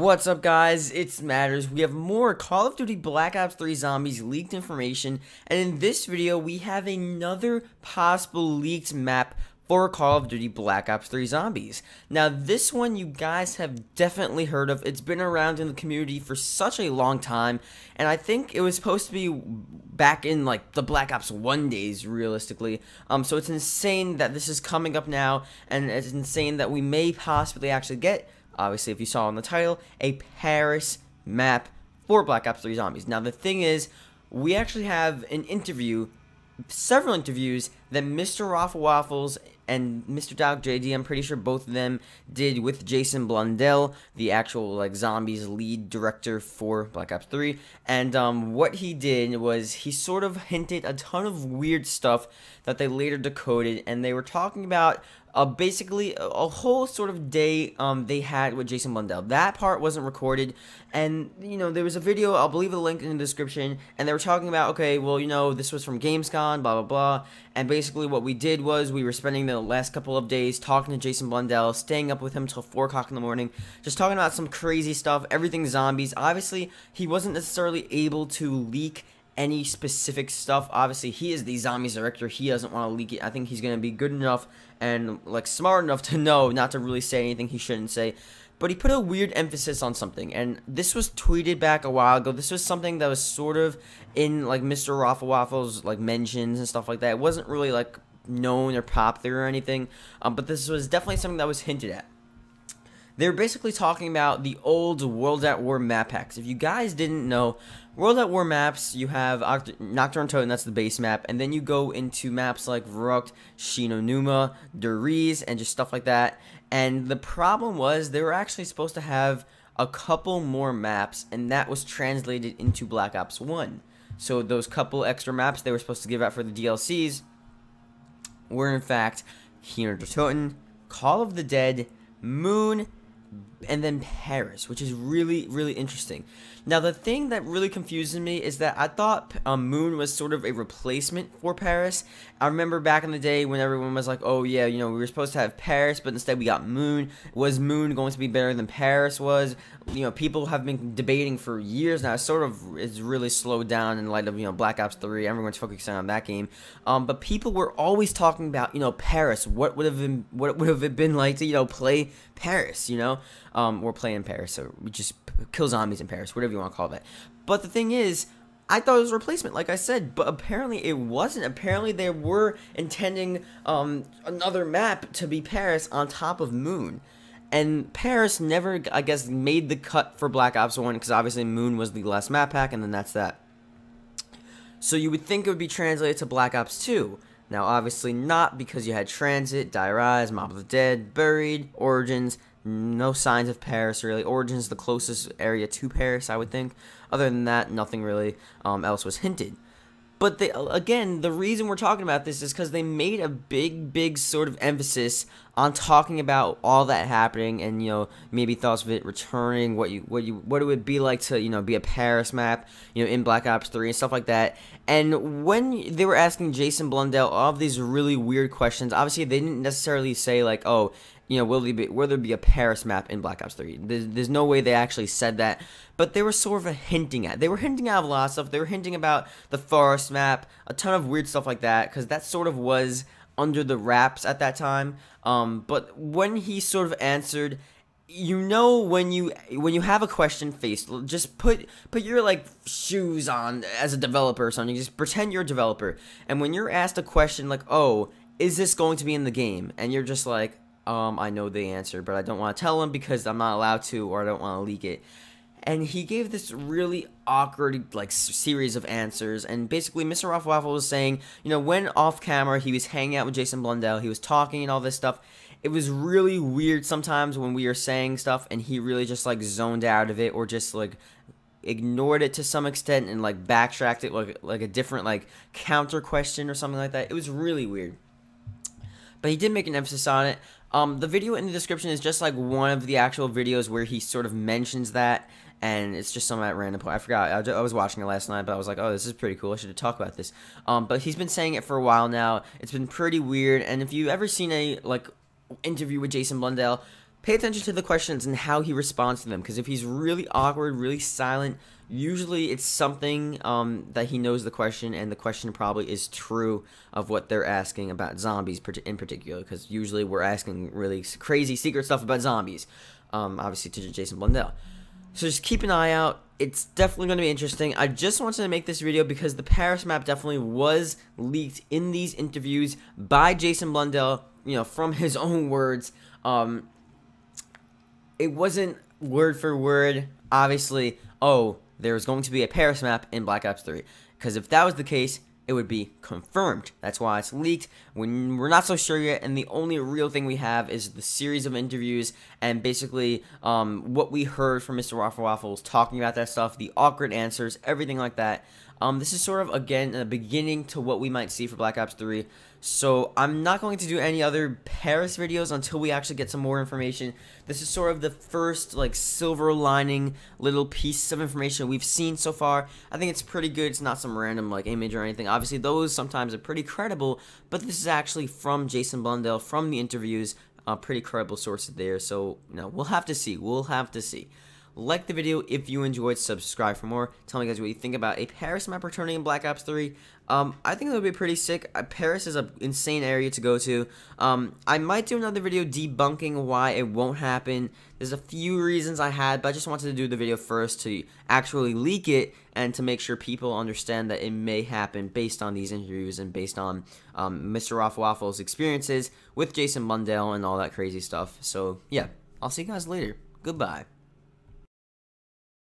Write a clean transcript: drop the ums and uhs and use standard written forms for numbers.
What's up, guys? It's Matters. We have more Call of Duty Black Ops 3 Zombies leaked information, and in this video, we have another possible leaked map for Call of Duty Black Ops 3 Zombies. Now, this one you guys have definitely heard of. It's been around in the community for such a long time, and I think it was supposed to be back in, like, the Black Ops 1 days, realistically. So it's insane that this is coming up now, and it's insane that we may possibly actually get, obviously, if you saw in the title, a Paris map for Black Ops 3 Zombies. Now, the thing is, we actually have an interview, several interviews, that Mr. Raffle Waffles and Mr. Doc JD, I'm pretty sure both of them did with Jason Blundell, the actual, like, Zombies lead director for Black Ops 3. And what he did was he sort of hinted a ton of weird stuff that they later decoded, and they were talking about basically a whole sort of day they had with Jason Blundell. That part wasn't recorded, and you know, there was a video, I'll leave the link in the description, and they were talking about, okay, well, you know, this was from Gamescom, blah blah blah, and basically what we did was we were spending the last couple of days talking to Jason Blundell, staying up with him till 4 o'clock in the morning, just talking about some crazy stuff, everything zombies. Obviously, he wasn't necessarily able to leak any specific stuff. Obviously, he is the Zombies director. He doesn't want to leak it. I think he's going to be good enough and, like, smart enough to know not to really say anything he shouldn't say. But he put a weird emphasis on something, and this was tweeted back a while ago. This was something that was sort of in, like, Mr. Raffle Waffles, like, mentions and stuff like that. It wasn't really, like, known or popular or anything, but this was definitely something that was hinted at. They were basically talking about the old World at War map packs. If you guys didn't know, World at War maps, you have Nocturne Totem, that's the base map, and then you go into maps like Verrückt, Shinonuma, Der Riese, and just stuff like that. And the problem was they were actually supposed to have a couple more maps, and that was translated into Black Ops 1. So those couple extra maps they were supposed to give out for the DLCs were in fact Toten, Call of the Dead, Moon, and then Paris, which is really, really interesting. Now, the thing that really confuses me is that I thought Moon was sort of a replacement for Paris. I remember back in the day when everyone was like, oh yeah, you know, we were supposed to have Paris, but instead we got Moon. Was Moon going to be better than Paris was? You know, people have been debating for years now. It sort of is really slowed down in light of, you know, Black Ops 3. Everyone's focusing on that game. But people were always talking about, you know, Paris. What would it been like to, you know, play Paris, you know? Or play in Paris, or we just kill zombies in Paris, whatever you want to call that. But the thing is, I thought it was a replacement, like I said, but apparently it wasn't. Apparently they were intending another map to be Paris on top of Moon. And Paris never, I guess, made the cut for Black Ops 1, because obviously Moon was the last map pack, and then that's that. So you would think it would be translated to Black Ops 2. Now, obviously not, because you had Transit, Die Rise, Mob of the Dead, Buried, Origins. No signs of Paris, really. Origins the closest area to Paris, I would think. Other than that, nothing really else was hinted. But again, the reason we're talking about this is because they made a big sort of emphasis on talking about all that happening, and, you know, maybe thoughts of it returning, what it would be like to, you know, be a Paris map, you know, in Black Ops 3 and stuff like that. And when they were asking Jason Blundell all of these really weird questions, obviously they didn't necessarily say, like, oh, you know, will there be a Paris map in Black Ops 3? There's no way they actually said that, but they were sort of hinting at. They were hinting at a lot of stuff. They were hinting about the forest map, a ton of weird stuff like that, because that sort of was under the wraps at that time. But when he sort of answered, you know, when you have a question faced, just put your, like, shoes on as a developer or something. Just pretend you're a developer, and when you're asked a question like, oh, is this going to be in the game? And you're just like, I know the answer, but I don't want to tell him because I'm not allowed to, or I don't want to leak it. And he gave this really awkward, like, series of answers, and basically Mr. Raffle Waffle was saying, you know, when off camera he was hanging out with Jason Blundell, he was talking and all this stuff. It was really weird sometimes when we were saying stuff and he really just, like, zoned out of it, or just, like, ignored it to some extent and, like, backtracked it like a different, like, counter question or something like that. It was really weird. But he did make an emphasis on it. The video in the description is just like one of the actual videos where he sort of mentions that, and it's just some at random point. I forgot. I was watching it last night, but I was like, oh, this is pretty cool. I should talk about this. But he's been saying it for a while now. It's been pretty weird, and if you've ever seen a, like, interview with Jason Blundell, pay attention to the questions and how he responds to them, because if he's really awkward, really silent, usually it's something that he knows the question, and the question probably is true of what they're asking about zombies in particular, because usually we're asking really crazy secret stuff about zombies, obviously to Jason Blundell. So just keep an eye out. It's definitely going to be interesting. I just wanted to make this video because the Paris map definitely was leaked in these interviews by Jason Blundell, you know, from his own words. It wasn't word for word, obviously, oh, there's going to be a Paris map in Black Ops 3. Because if that was the case, it would be confirmed. That's why it's leaked. We're not so sure yet, and the only real thing we have is the series of interviews and basically what we heard from Mr. Waffle Waffles talking about that stuff, the awkward answers, everything like that. This is sort of, again, a beginning to what we might see for Black Ops 3. So I'm not going to do any other Paris videos until we actually get some more information. This is sort of the first, like, silver lining little piece of information we've seen so far. I think it's pretty good. It's not some random, like, image or anything. Obviously, those sometimes are pretty credible, but this is actually from Jason Blundell, from the interviews. Pretty credible sources there. So, you know, we'll have to see. We'll have to see. Like the video if you enjoyed, subscribe for more. Tell me guys what you think about a Paris map returning in Black Ops 3. I think it would be pretty sick. Paris is an insane area to go to. I might do another video debunking why it won't happen. There's a few reasons I had, but I just wanted to do the video first to actually leak it and to make sure people understand that it may happen based on these interviews and based on Mr. Waffle Waffle's experiences with Jason Blundell and all that crazy stuff. So, yeah, I'll see you guys later. Goodbye.